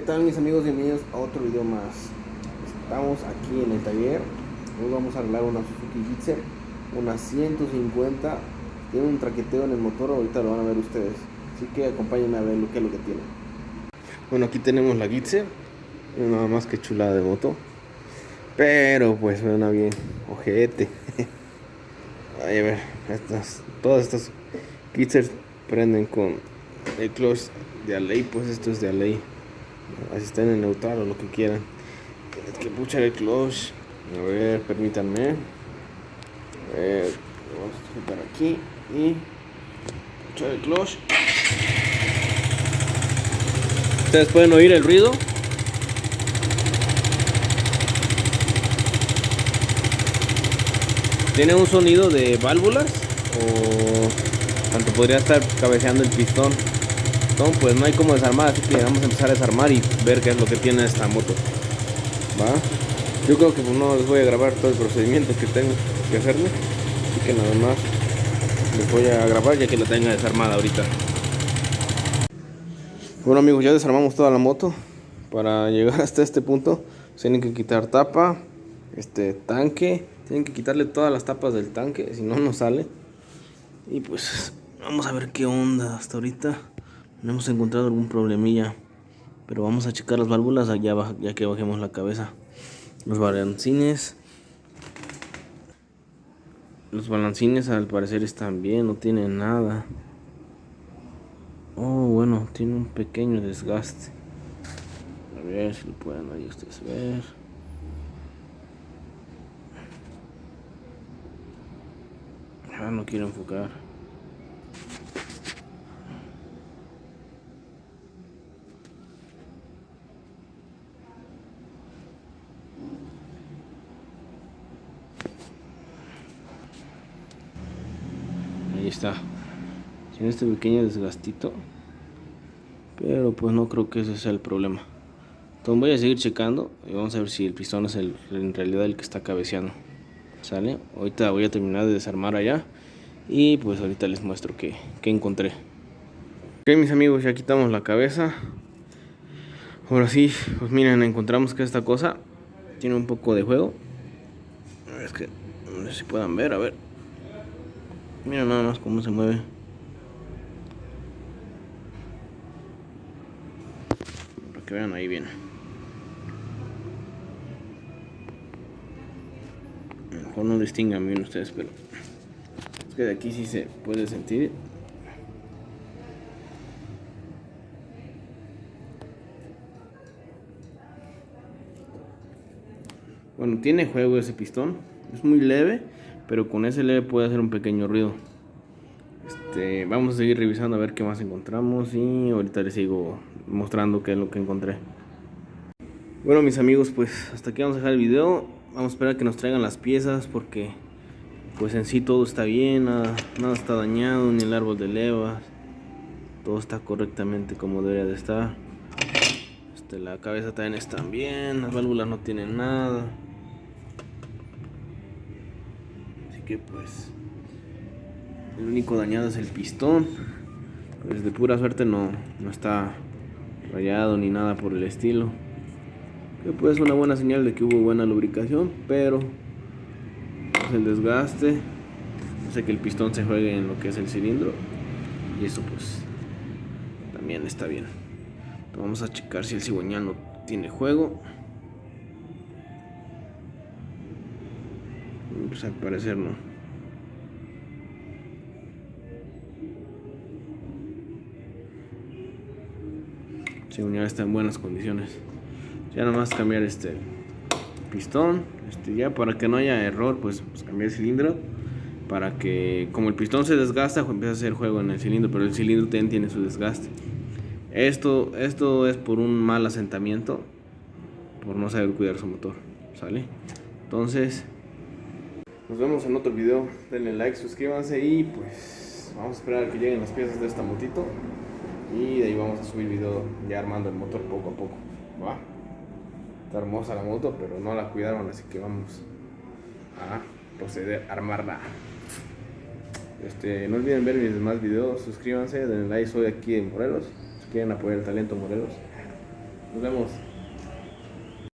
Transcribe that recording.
tal mis amigos? Bienvenidos a otro video más. Estamos aquí en el taller. Hoy vamos a arreglar una Suzuki Gixxer, una 150. Tiene un traqueteo en el motor, ahorita lo van a ver ustedes. Así que acompáñenme a ver lo que tiene. Bueno, aquí tenemos la Gixxer. Nada más que chulada de moto. Pero pues suena bien ojete. A ver, todas estas Gixxer prenden con el clutch de Alley, pues esto es de Alley. Así está en el neutral o lo que quieran. Tienes que puchar el clutch. A ver, permítanme. A ver, vamos a quitar aquí y puchar el clutch. Ustedes pueden oír el ruido. Tiene un sonido de válvulas o tanto podría estar cabeceando el pistón. No, pues no hay como desarmar, así que vamos a empezar a desarmar y ver qué es lo que tiene esta moto. ¿Va? Yo creo que pues no les voy a grabar todo el procedimiento que tengo que hacerle, así que nada más les voy a grabar ya que la tenga desarmada ahorita. Bueno amigos, ya desarmamos toda la moto. Para llegar hasta este punto tienen que quitar tapa, tanque, tienen que quitarle todas las tapas del tanque, si no, no sale. Y pues vamos a ver qué onda. Hasta ahorita no hemos encontrado algún problemilla, pero vamos a checar las válvulas allá ya que bajemos la cabeza. Los balancines al parecer están bien, no tienen nada. Oh, bueno, tiene un pequeño desgaste. A ver si lo pueden ahí ustedes ver. No quiero enfocar. Ahí está. Tiene este pequeño desgastito, pero pues no creo que ese sea el problema. Entonces voy a seguir checando y vamos a ver si el pistón es en realidad el que está cabeceando. ¿Sale? Ahorita voy a terminar de desarmar allá y pues ahorita les muestro qué encontré. Ok mis amigos, ya quitamos la cabeza. Ahora sí, pues miren, encontramos que esta cosa tiene un poco de juego. Es que no sé si puedan ver, a ver. Miren nada más cómo se mueve. Para que vean ahí bien. A lo mejor no distingan bien ustedes, pero es que de aquí sí se puede sentir. Bueno, tiene juego ese pistón. Es muy leve, pero con ese leve puede hacer un pequeño ruido. Vamos a seguir revisando a ver qué más encontramos y ahorita les sigo mostrando qué es lo que encontré. Bueno mis amigos, pues hasta aquí vamos a dejar el video. Vamos a esperar a que nos traigan las piezas porque pues en sí todo está bien, nada está dañado, ni el árbol de levas. Todo está correctamente como debería de estar. La cabeza también está bien, las válvulas no tienen nada. Así que pues el único dañado es el pistón. Pues de pura suerte no está rayado ni nada por el estilo. Que pues es una buena señal de que hubo buena lubricación, pero pues el desgaste hace que el pistón se juegue en lo que es el cilindro. Y eso pues también está bien. Entonces, vamos a checar si el cigüeñal no tiene juego. Pues al parecer no. El cigüeñal está en buenas condiciones. Ya nada más cambiar pistón, ya para que no haya error, pues cambiar el cilindro, para que como el pistón se desgasta, empieza a hacer juego en el cilindro, pero el cilindro también tiene su desgaste. Esto es por un mal asentamiento, por no saber cuidar su motor, ¿sale? Entonces, nos vemos en otro video, denle like, suscríbanse y pues vamos a esperar a que lleguen las piezas de esta motito y de ahí vamos a subir video ya armando el motor poco a poco, ¿va? Está hermosa la moto, pero no la cuidaron, así que vamos a proceder a armarla. No olviden ver mis demás videos, suscríbanse, denle like, soy aquí en Morelos, si quieren apoyar el talento Morelos. Nos vemos.